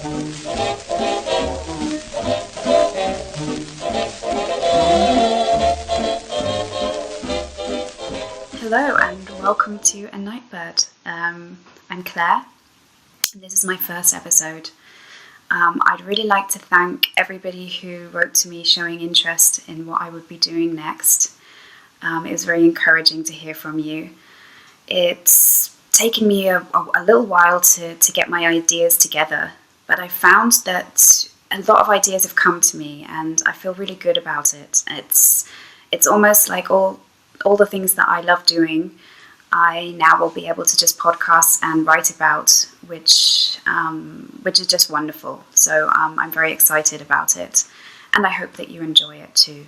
Hello and welcome to A Nightbird. I'm Claire, and this is my first episode. I'd really like to thank everybody who wrote to me showing interest in what I would be doing next. It was very encouraging to hear from you. It's taken me a little while to get my ideas together, but I found that a lot of ideas have come to me and I feel really good about it. It's almost like all the things that I love doing, I now will be able to just podcast and write about, which is just wonderful. So I'm very excited about it, and I hope that you enjoy it too.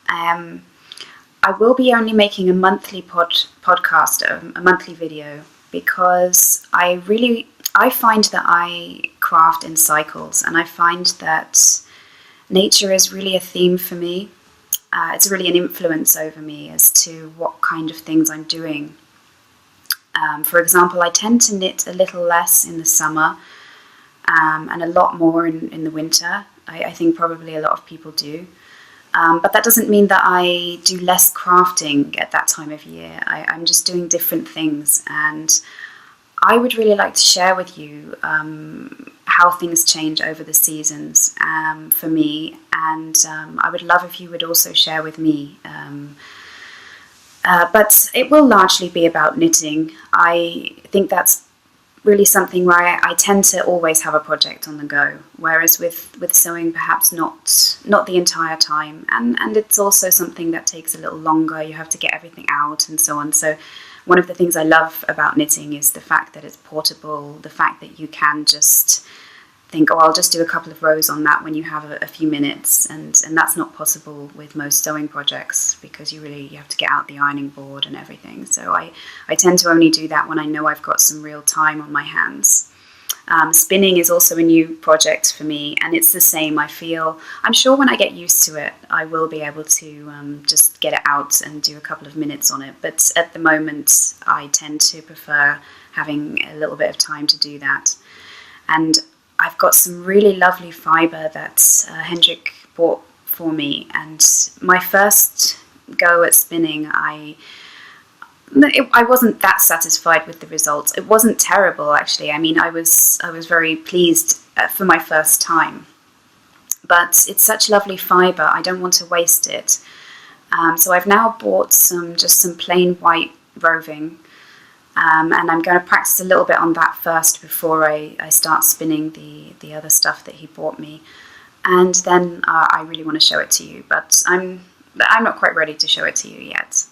I will be only making a monthly podcast, a monthly video, because I find that I craft in cycles, and I find that nature is really a theme for me. It's really an influence over me as to what kind of things I'm doing. For example, I tend to knit a little less in the summer and a lot more in the winter. I think probably a lot of people do. But that doesn't mean that I do less crafting at that time of year. I'm just doing different things, and I would really like to share with you how things change over the seasons for me, and I would love if you would also share with me. But it will largely be about knitting. I think that's really something where I tend to always have a project on the go, whereas with sewing perhaps not the entire time, and it's also something that takes a little longer. You have to get everything out and so on. So one of the things I love about knitting is the fact that it's portable, the fact that you can just think, oh, I'll just do a couple of rows on that when you have a few minutes, and that's not possible with most sewing projects because you have to get out the ironing board and everything. So I tend to only do that when I know I've got some real time on my hands. Spinning is also a new project for me, and it's the same. I'm sure when I get used to it, I will be able to just get it out and do a couple of minutes on it. But at the moment, I tend to prefer having a little bit of time to do that. And I've got some really lovely fibre that Hendrik bought for me. And my first go at spinning, I wasn't that satisfied with the results. It wasn't terrible, actually. I mean, I was very pleased for my first time. But it's such lovely fibre, I don't want to waste it. So I've now bought just some plain white roving, and I'm going to practice a little bit on that first before I start spinning the other stuff that he bought me. And then I really want to show it to you, but I'm not quite ready to show it to you yet.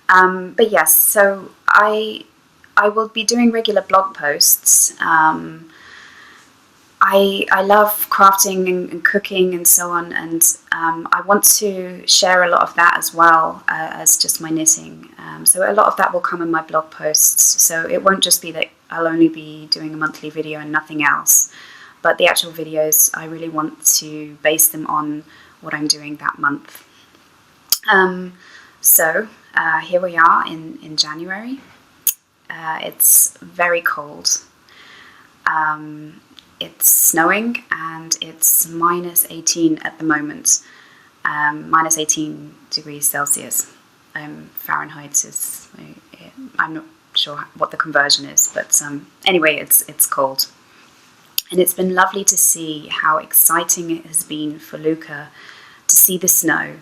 But yes, so I will be doing regular blog posts. I love crafting and cooking and so on, and I want to share a lot of that as well as just my knitting. So a lot of that will come in my blog posts. So it won't just be that I'll only be doing a monthly video and nothing else, but the actual videos, I really want to base them on what I'm doing that month. So here we are in January. It's very cold. It's snowing and it's minus 18 at the moment. Minus 18 degrees Celsius. Fahrenheit is, I'm not sure what the conversion is, but anyway, it's cold. And it's been lovely to see how exciting it has been for Luca to see the snow.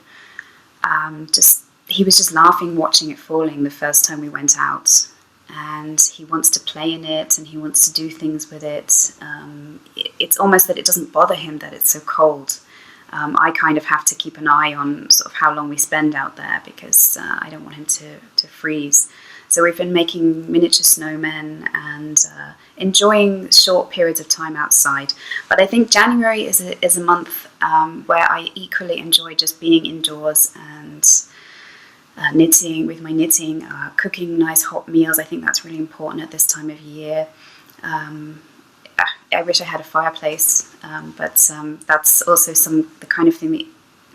He was just laughing watching it falling the first time we went out, and he wants to play in it and he wants to do things with it. It's almost that it doesn't bother him that it's so cold. I kind of have to keep an eye on sort of how long we spend out there because I don't want him to freeze. So we've been making miniature snowmen and enjoying short periods of time outside. But I think January is a month where I equally enjoy just being indoors and knitting, cooking nice hot meals. I think that's really important at this time of year. I wish I had a fireplace, but that's also the kind of thing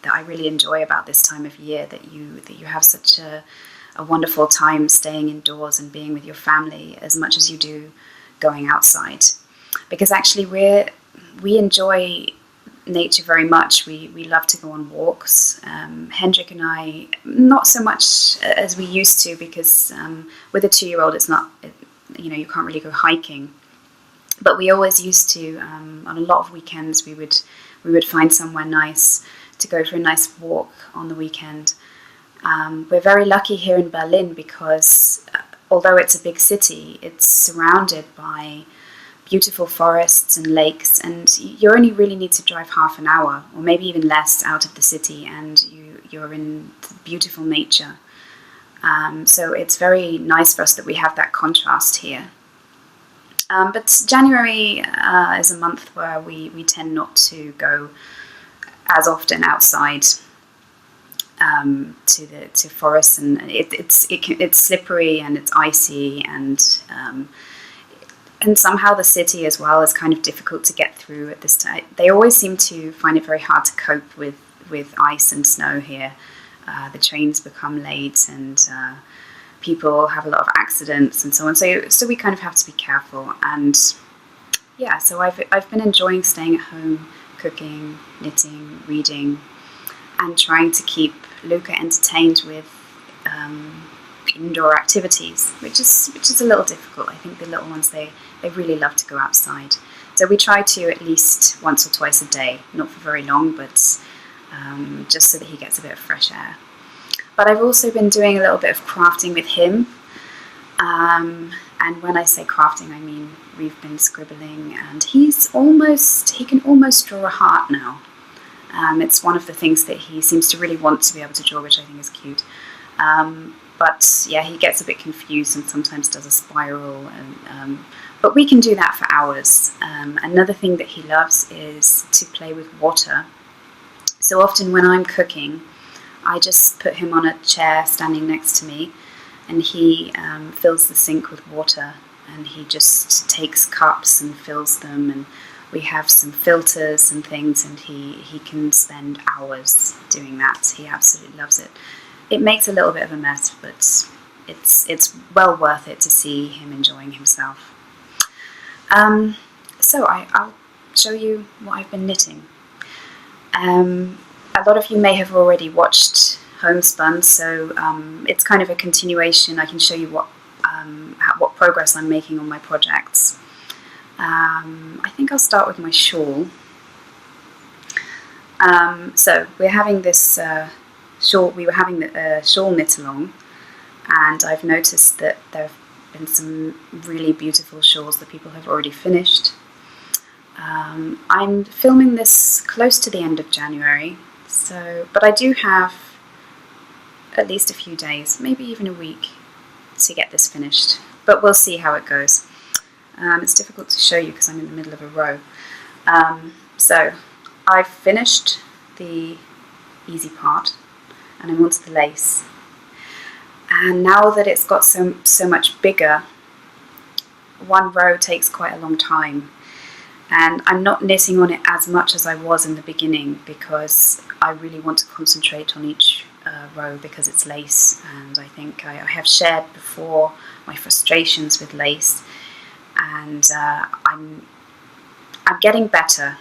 that I really enjoy about this time of year, that you have such a wonderful time staying indoors and being with your family as much as you do going outside. because actually we enjoy nature very much. We love to go on walks. Hendrik and I, not so much as we used to, because with a 2-year-old, it's not, you can't really go hiking. But we always used to, on a lot of weekends, we would find somewhere nice to go for a nice walk on the weekend. We're very lucky here in Berlin because although it's a big city, it's surrounded by beautiful forests and lakes, and you only really need to drive half an hour or maybe even less out of the city, and you're in beautiful nature. So it's very nice for us that we have that contrast here. But January is a month where we tend not to go as often outside to forests, and it's slippery and it's icy, and somehow the city as well is kind of difficult to get through at this time. They always seem to find it very hard to cope with ice and snow here. The trains become late, and people have a lot of accidents and so on. So we kind of have to be careful. And yeah, so I've been enjoying staying at home, cooking, knitting, reading, and trying to keep Luca entertained with indoor activities, which is a little difficult. I think the little ones, they really love to go outside. So we try to at least once or twice a day, not for very long, but just so that he gets a bit of fresh air. But I've also been doing a little bit of crafting with him. And when I say crafting, I mean we've been scribbling, and he can almost draw a heart now. It's one of the things that he seems to really want to be able to draw, which I think is cute. But yeah, he gets a bit confused and sometimes does a spiral. But we can do that for hours. Another thing that he loves is to play with water. So often when I'm cooking, I just put him on a chair standing next to me, and he fills the sink with water, and he just takes cups and fills them, and we have some filters and things, and he can spend hours doing that. He absolutely loves it. It makes a little bit of a mess, but it's well worth it to see him enjoying himself. So I'll show you what I've been knitting. A lot of you may have already watched Homespun, so it's kind of a continuation. I can show you what progress I'm making on my projects. I think I'll start with my shawl. So we're having this shawl. We were having the shawl knit along, and I've noticed that there have been some really beautiful shawls that people have already finished. I'm filming this close to the end of January, but I do have at least a few days, maybe even a week, to get this finished. But we'll see how it goes. It's difficult to show you because I'm in the middle of a row. So I've finished the easy part, and I'm onto the lace. And now that it's got so much bigger, one row takes quite a long time. And I'm not knitting on it as much as I was in the beginning, because I really want to concentrate on each row because it's lace. And I think I have shared before my frustrations with lace, and I'm getting better,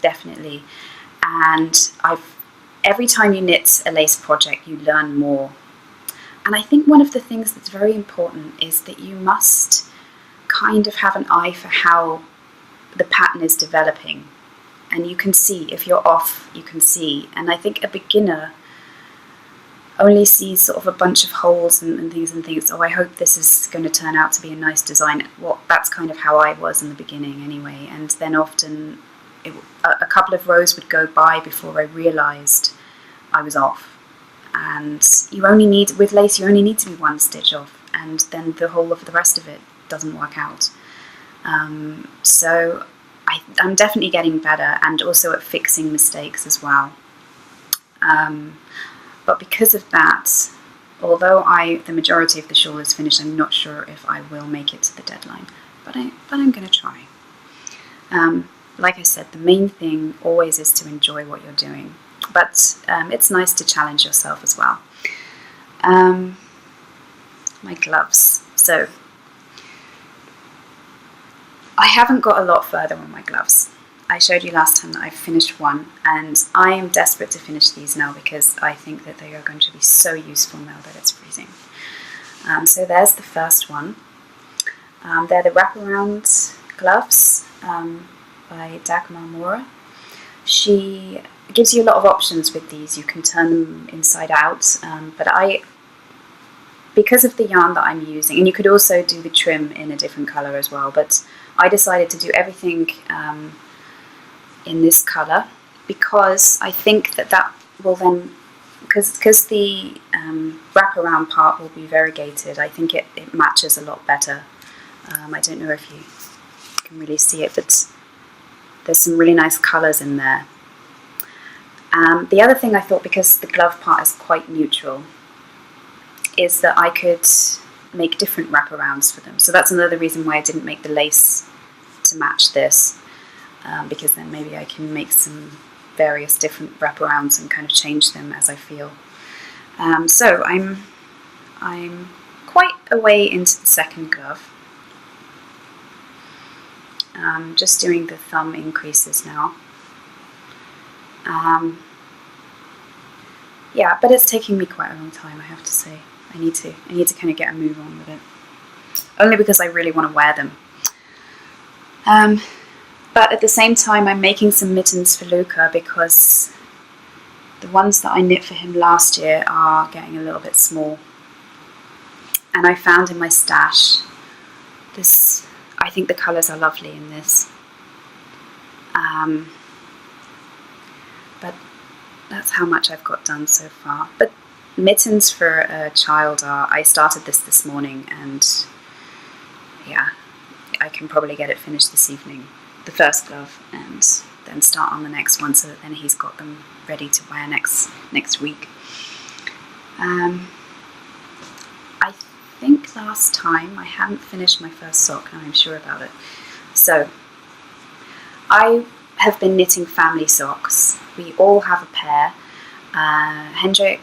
definitely. And every time you knit a lace project, you learn more. And I think one of the things that's very important is that you must kind of have an eye for how the pattern is developing, and you can see if you're off. You can see, and I think a beginner only sees sort of a bunch of holes and things and thinks, oh, I hope this is going to turn out to be a nice design. Well, that's kind of how I was in the beginning anyway, and then often a couple of rows would go by before I realised I was off. And with lace you only need to be one stitch off, and then the whole of the rest of it doesn't work out. So I'm definitely getting better, and also at fixing mistakes as well. But because of that, although the majority of the shawl is finished, I'm not sure if I will make it to the deadline. But I'm going to try. Like I said, the main thing always is to enjoy what you're doing. But it's nice to challenge yourself as well. My gloves. So I haven't got a lot further on my gloves. I showed you last time that I finished one, and I am desperate to finish these now because I think that they are going to be so useful now that it's freezing. So there's the first one. They're the wraparound gloves by Dagmar Mora. She gives you a lot of options with these. You can turn them inside out, but because of the yarn that I'm using, and you could also do the trim in a different colour as well, but I decided to do everything in this colour because I think that will then, because the wraparound part will be variegated, I think it matches a lot better. I don't know if you can really see it, but there's some really nice colours in there. The other thing I thought, because the glove part is quite neutral, is that I could make different wraparounds for them. So that's another reason why I didn't make the lace to match this, because then maybe I can make some various different wraparounds and kind of change them as I feel. So I'm quite a way into the second glove. Just doing the thumb increases now. Yeah, but it's taking me quite a long time, I have to say. I need to kind of get a move on with it. Only because I really want to wear them. But at the same time, I'm making some mittens for Luca because the ones that I knit for him last year are getting a little bit small. And I found in my stash this, I think the colours are lovely in this. But that's how much I've got done so far. But mittens for a child I started this morning, and yeah, I can probably get it finished this evening, the first glove, and then start on the next one so that then he's got them ready to wear next week. I think last time I hadn't finished my first sock, and I'm sure about it. So I have been knitting family socks. We all have a pair. Hendrik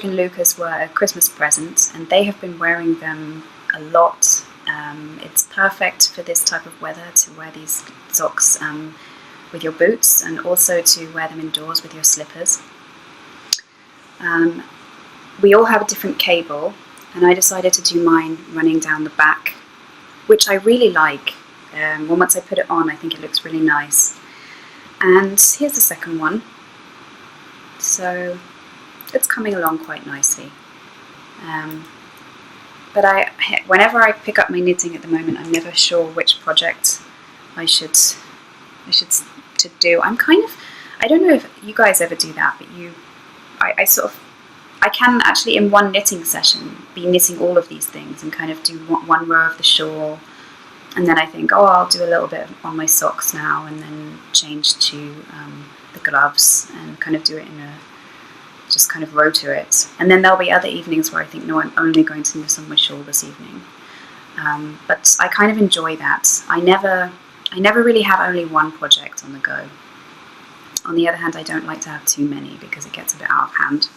and Lucas were a Christmas present, and they have been wearing them a lot. It's perfect for this type of weather to wear these socks with your boots, and also to wear them indoors with your slippers. We all have a different cable, and I decided to do mine running down the back, which I really like. Once I put it on, I think it looks really nice. And here's the second one. So it's coming along quite nicely. But whenever I pick up my knitting at the moment, I'm never sure which project I should to do. I don't know if you guys ever do that, but I can actually in one knitting session be knitting all of these things and kind of do one row of the shawl, and then I think, oh, I'll do a little bit on my socks now, and then change to the gloves and kind of do it just kind of row to it. And then there'll be other evenings where I think, no, I'm only going to knit on my shawl this evening. But I kind of enjoy that. I never really have only one project on the go. On the other hand, I don't like to have too many because it gets a bit out of hand.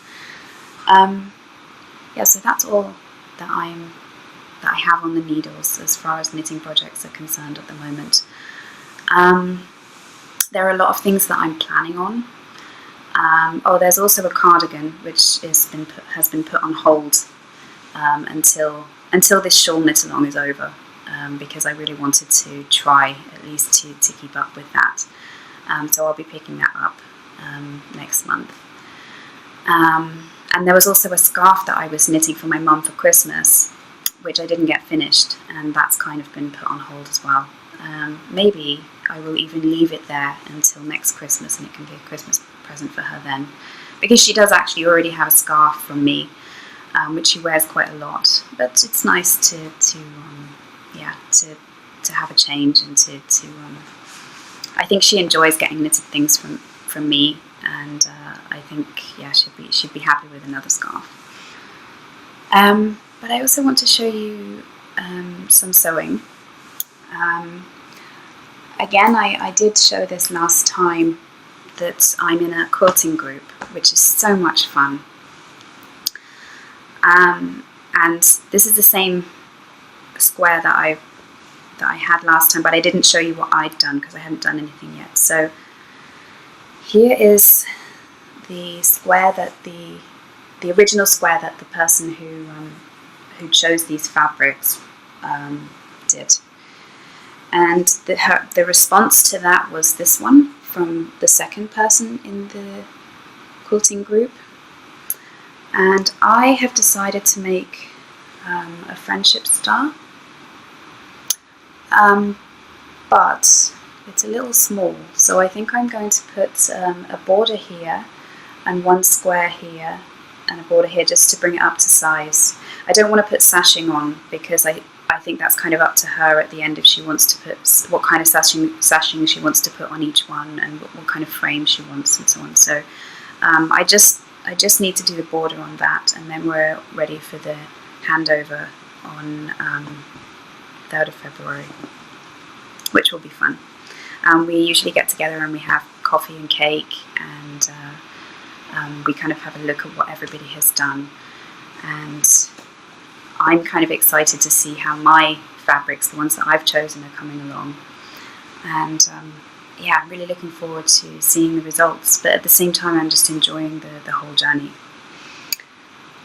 Yeah, so that's all that I have on the needles as far as knitting projects are concerned at the moment. There are a lot of things that I'm planning on. There's also a cardigan which has been put on hold until this shawl knit along is over, because I really wanted to try at least to keep up with that. So I'll be picking that up next month. And there was also a scarf that I was knitting for my mum for Christmas, which I didn't get finished, and that's kind of been put on hold as well. Maybe I will even leave it there until next Christmas, and it can be a Christmas present for her then, because she does actually already have a scarf from me, which she wears quite a lot. But it's nice to have a change, and I think she enjoys getting knitted things from me, and I think she'd be happy with another scarf. But I also want to show you some sewing. Again, I did show this last time, that I'm in a quilting group, which is so much fun. And this is the same square that that I had last time, but I didn't show you what I'd done because I hadn't done anything yet. So here is the square that the original square that the person who chose these fabrics did. And the response to that was this one from the second person in the quilting group. And I have decided to make a friendship star, but it's a little small, so I think I'm going to put a border here and one square here and a border here just to bring it up to size. I don't want to put sashing on because I think that's kind of up to her at the end if she wants to put what kind of sashing she wants to put on each one and what kind of frame she wants and so on. So I just need to do the border on that, and then we're ready for the handover on 3rd of February, which will be fun. We usually get together and we have coffee and cake, and we kind of have a look at what everybody has done. And I'm kind of excited to see how my fabrics, the ones that I've chosen, are coming along. And yeah, I'm really looking forward to seeing the results, but at the same time I'm just enjoying the whole journey.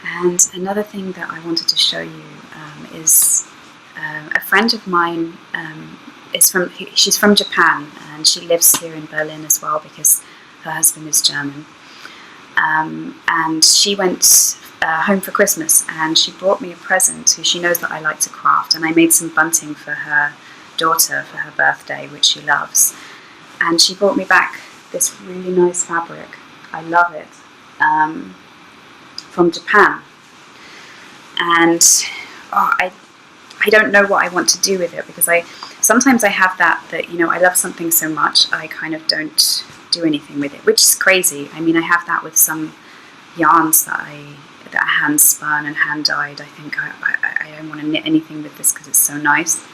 And another thing that I wanted to show you is a friend of mine. She's from Japan, and she lives here in Berlin as well because her husband is German. And she went home for Christmas, and she brought me a present. She knows that I like to craft, and I made some bunting for her daughter for her birthday, which she loves. And she brought me back this really nice fabric. I love it. From Japan. And I don't know what I want to do with it, because sometimes I have that you know, I love something so much I kind of don't do anything with it, which is crazy. I mean, I have that with some yarns that are hand spun and hand dyed. I think I don't want to knit anything with this because it's so nice.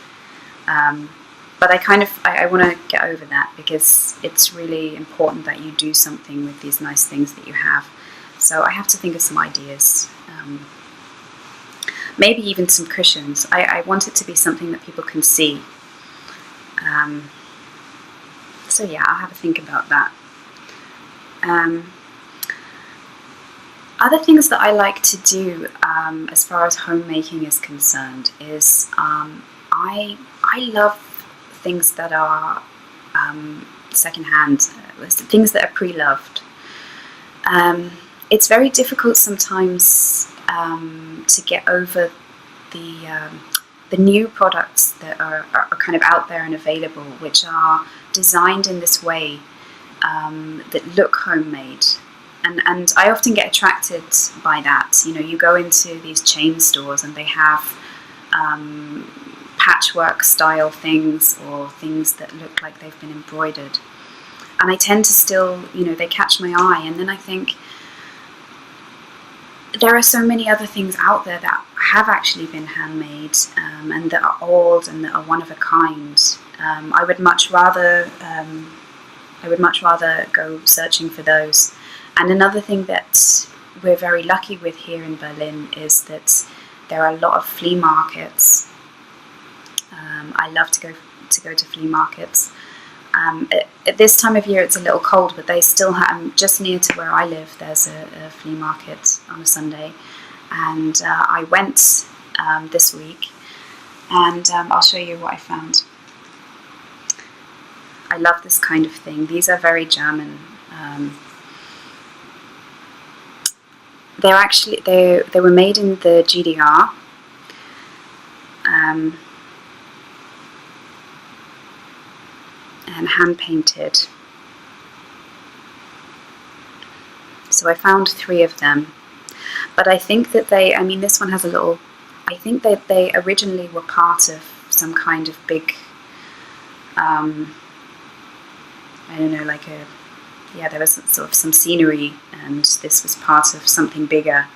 But I want to get over that, because it's really important that you do something with these nice things that you have. So I have to think of some ideas. Maybe even some cushions. I want it to be something that people can see. So yeah, I'll have a think about that. Other things that I like to do as far as homemaking is concerned is I love things that are secondhand, things that are pre-loved. It's very difficult sometimes to get over the new products that are kind of out there and available, which are designed in this way that look homemade. And I often get attracted by that. You know, you go into these chain stores and they have patchwork style things, or things that look like they've been embroidered. And I tend to still, you know, they catch my eye, and then I think there are so many other things out there that have actually been handmade and that are old and that are one of a kind. I would much rather go searching for those. And another thing that we're very lucky with here in Berlin is that there are a lot of flea markets. I love to go to flea markets. At this time of year it's a little cold, but they still have, just near to where I live, there's a flea market on a Sunday. And I went this week, and I'll show you what I found. I love this kind of thing. These are very German. They're actually, they were made in the GDR. And hand painted. So I found 3 of them, but I think that this one has a little, I think that they originally were part of some kind of big, I don't know, like there was sort of some scenery, and this was part of something bigger,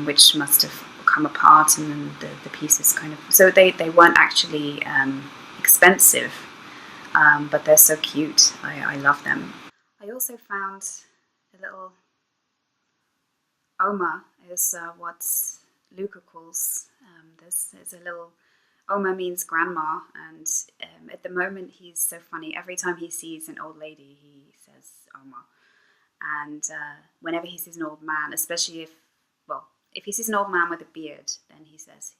which must have come apart, and then the pieces kind of, so they weren't actually expensive. But they're so cute. I love them. I also found a little Oma, is what Luca calls. There's a little Oma means grandma, and at the moment he's so funny. Every time he sees an old lady, he says Oma. And whenever he sees an old man, especially if he sees an old man with a beard, then he says,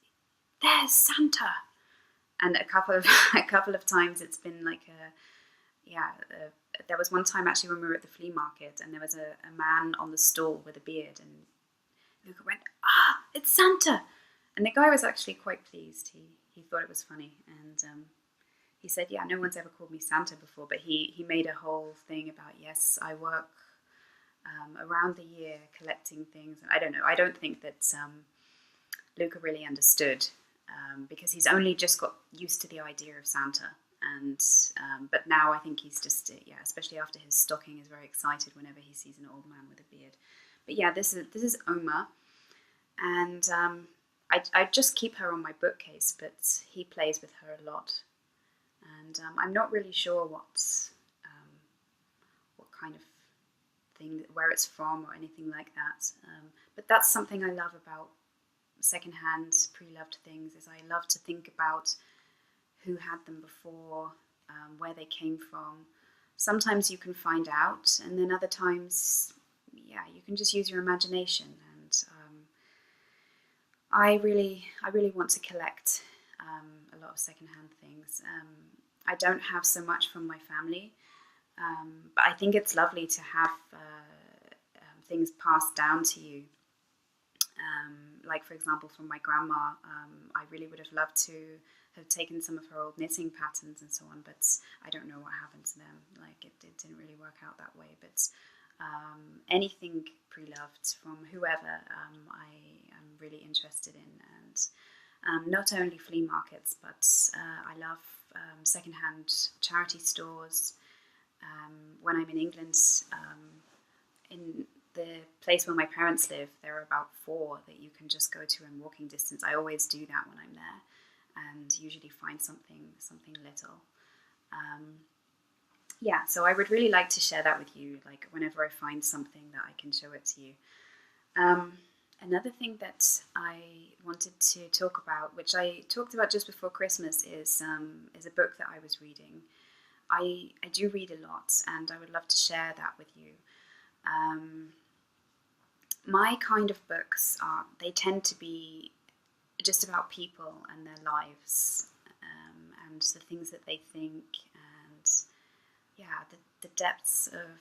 "There's Santa." And a couple of times it's been like there was one time actually when we were at the flea market, and there was a man on the stall with a beard, and Luca went, "Ah, it's Santa!" And the guy was actually quite pleased. He thought it was funny, and he said, "Yeah, no one's ever called me Santa before." But he made a whole thing about, yes, I work around the year collecting things. And I don't know. I don't think that Luca really understood, because he's only just got used to the idea of Santa. And but now I think he's just especially after his stocking, is very excited whenever he sees an old man with a beard. But yeah, this is Oma, and I just keep her on my bookcase, but he plays with her a lot, and I'm not really sure what kind of thing, where it's from or anything like that. But that's something I love about secondhand, pre-loved things, is I love to think about who had them before, where they came from. Sometimes you can find out, and then other times, you can just use your imagination. And I really want to collect a lot of secondhand things. I don't have so much from my family, but I think it's lovely to have things passed down to you. Like, for example, from my grandma, I really would have loved to have taken some of her old knitting patterns and so on, but I don't know what happened to them. Like, it didn't really work out that way. But anything pre-loved from whoever, I am really interested in. And not only flea markets, but I love secondhand charity stores. When I'm in England, in the place where my parents live, there are about 4 that you can just go to in walking distance. I always do that when I'm there, and usually find something little. So I would really like to share that with you, like whenever I find something that I can show it to you. Another thing that I wanted to talk about, which I talked about just before Christmas, is a book that I was reading. I do read a lot, and I would love to share that with you. My kind of books they tend to be just about people and their lives, and the things that they think, and the depths of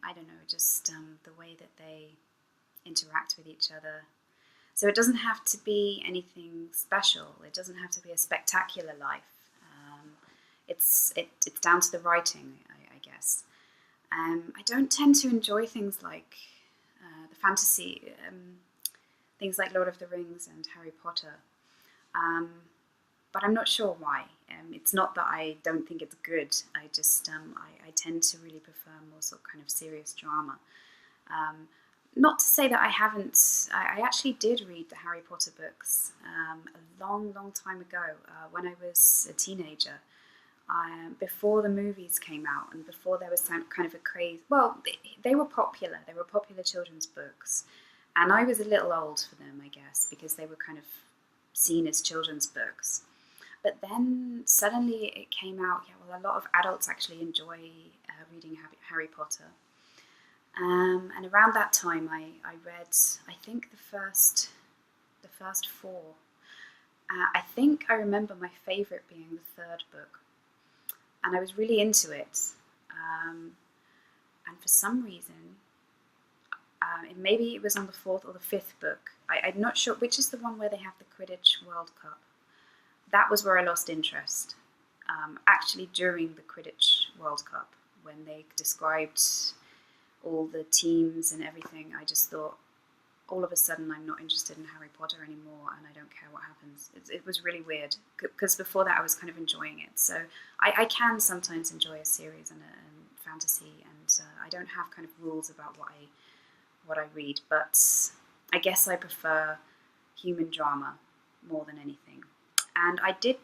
I don't know, just the way that they interact with each other. So it doesn't have to be anything special. It doesn't have to be a spectacular life. It's down to the writing, I guess. I don't tend to enjoy things like the fantasy, things like Lord of the Rings and Harry Potter. But I'm not sure why. It's not that I don't think it's good. I just I tend to really prefer more sort of kind of serious drama. Not to say that I haven't. I actually did read the Harry Potter books a long time ago, when I was a teenager. Before the movies came out, and before there was kind of a craze. Well, they were popular. They were popular children's books, and I was a little old for them, I guess, because they were kind of seen as children's books. But then suddenly it came out. A lot of adults actually enjoy reading Harry Potter. And around that time, I read, I think, the first 4. I think I remember my favourite being the 3rd book. And I was really into it. And for some reason, maybe it was on the 4th or the 5th book. I'm not sure which is the one where they have the Quidditch World Cup. That was where I lost interest. Actually, during the Quidditch World Cup, when they described all the teams and everything, I just thought, all of a sudden, I'm not interested in Harry Potter anymore, and I don't care what happens. It was really weird, because before that I was kind of enjoying it. So I can sometimes enjoy a series and a fantasy, and I don't have kind of rules about what I read, but I guess I prefer human drama more than anything. And I did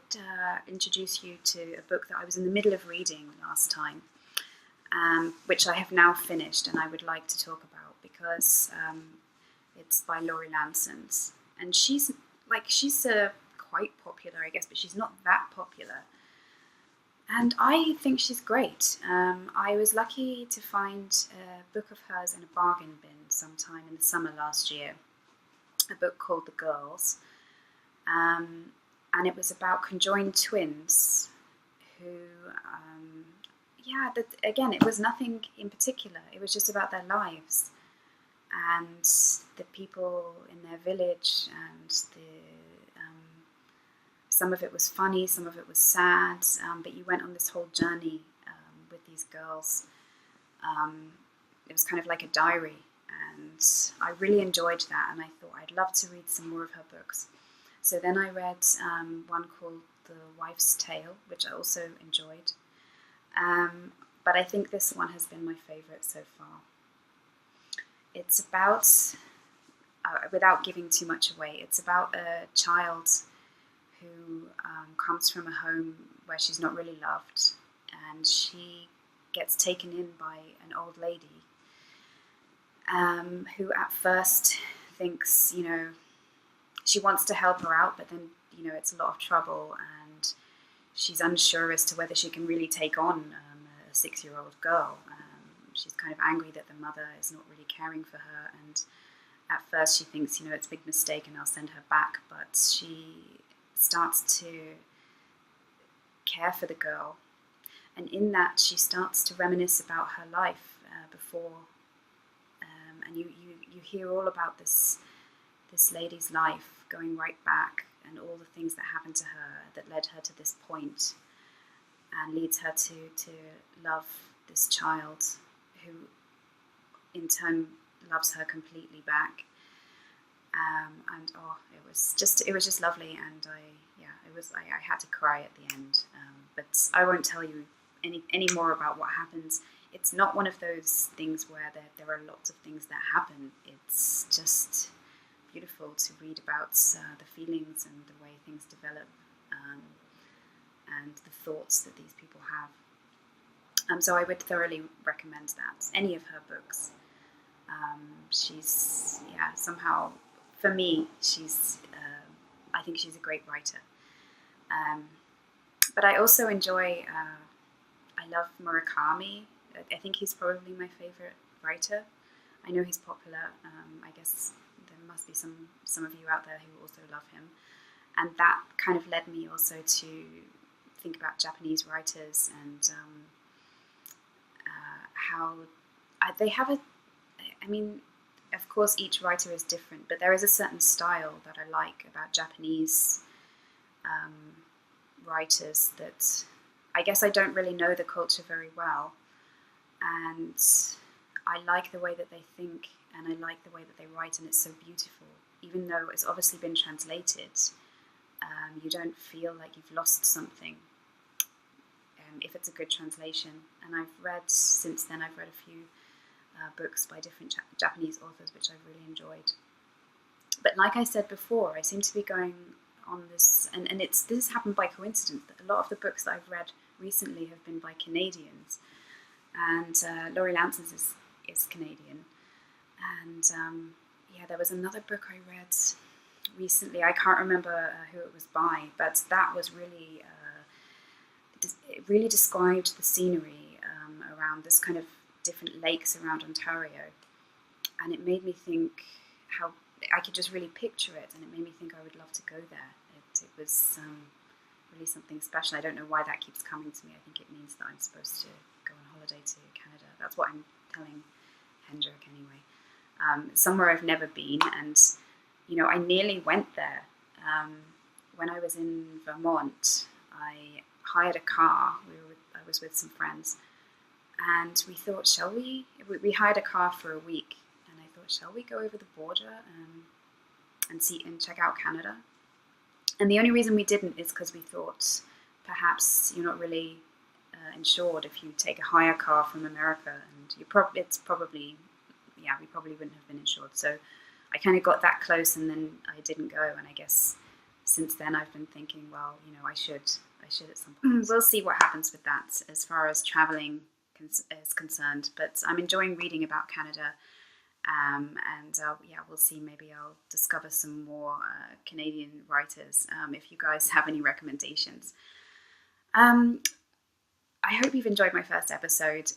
introduce you to a book that I was in the middle of reading last time, which I have now finished, and I would like to talk about, because it's by Laurie Lansons, and she's quite popular, I guess, but she's not that popular. And I think she's great. I was lucky to find a book of hers in a bargain bin sometime in the summer last year, a book called The Girls. And it was about conjoined twins who, again, it was nothing in particular. It was just about their lives and the people in their village, and some of it was funny, some of it was sad, but you went on this whole journey with these girls. It was kind of like a diary, and I really enjoyed that, and I thought I'd love to read some more of her books. So then I read one called The Wife's Tale, which I also enjoyed. But I think this one has been my favourite so far. It's about, without giving too much away, it's about a child who comes from a home where she's not really loved, and she gets taken in by an old lady who at first thinks, she wants to help her out, but then, it's a lot of trouble, and she's unsure as to whether she can really take on a 6-year-old girl. She's kind of angry that the mother is not really caring for her, and at first she thinks, it's a big mistake and I'll send her back, but she starts to care for the girl, and in that she starts to reminisce about her life before, and you hear all about this lady's life going right back, and all the things that happened to her that led her to this point and leads her to love this child, who in turn loves her completely back. And it was just lovely, and I had to cry at the end. But I won't tell you any more about what happens. It's not one of those things where there are lots of things that happen. It's just beautiful to read about the feelings and the way things develop, and the thoughts that these people have. So I would thoroughly recommend that. Any of her books. She's, somehow, for me, I think she's a great writer. But I also enjoy, I love Murakami. I think he's probably my favorite writer. I know he's popular. I guess there must be some of you out there who also love him. And that kind of led me also to think about Japanese writers, and how they have of course each writer is different, but there is a certain style that I like about Japanese writers that I guess I don't really know the culture very well, and I like the way that they think, and I like the way that they write, and it's so beautiful. Even though it's obviously been translated, you don't feel like you've lost something if it's a good translation. And since then I've read a few books by different Japanese authors, which I've really enjoyed. But like I said before, I seem to be going on this, and this happened by coincidence, that a lot of the books that I've read recently have been by Canadians, and Laurie Lansons is Canadian, and there was another book I read recently, I can't remember who it was by, but that was really, it really described the scenery around this kind of different lakes around Ontario, and it made me think how I could just really picture it, and it made me think I would love to go there. It was really something special. I don't know why that keeps coming to me. I think it means that I'm supposed to go on holiday to Canada. That's what I'm telling Hendrik anyway. Somewhere I've never been, and I nearly went there. When I was in Vermont, I hired a car. I was with some friends, and we thought, shall we? We hired a car for a week, and I thought, shall we go over the border and check out Canada? And the only reason we didn't is because we thought perhaps you're not really insured if you take a hire car from America, and we probably wouldn't have been insured. So I kind of got that close, and then I didn't go. And I guess since then I've been thinking, well, I should at some point. We'll see what happens with that as far as traveling is concerned. But I'm enjoying reading about Canada, We'll see. Maybe I'll discover some more Canadian writers if you guys have any recommendations. I hope you've enjoyed my first episode.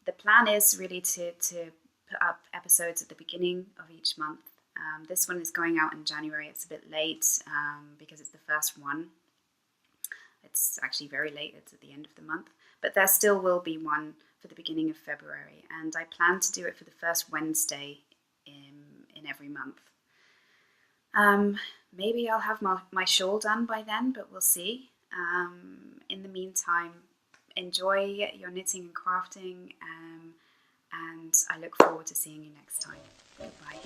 The plan is really to put up episodes at the beginning of each month. This one is going out in January. It's a bit late because it's the first one. It's actually very late. It's at the end of the month. But there still will be one for the beginning of February. And I plan to do it for the first Wednesday in every month. Maybe I'll have my shawl done by then, but we'll see. In the meantime, enjoy your knitting and crafting. And I look forward to seeing you next time. Goodbye.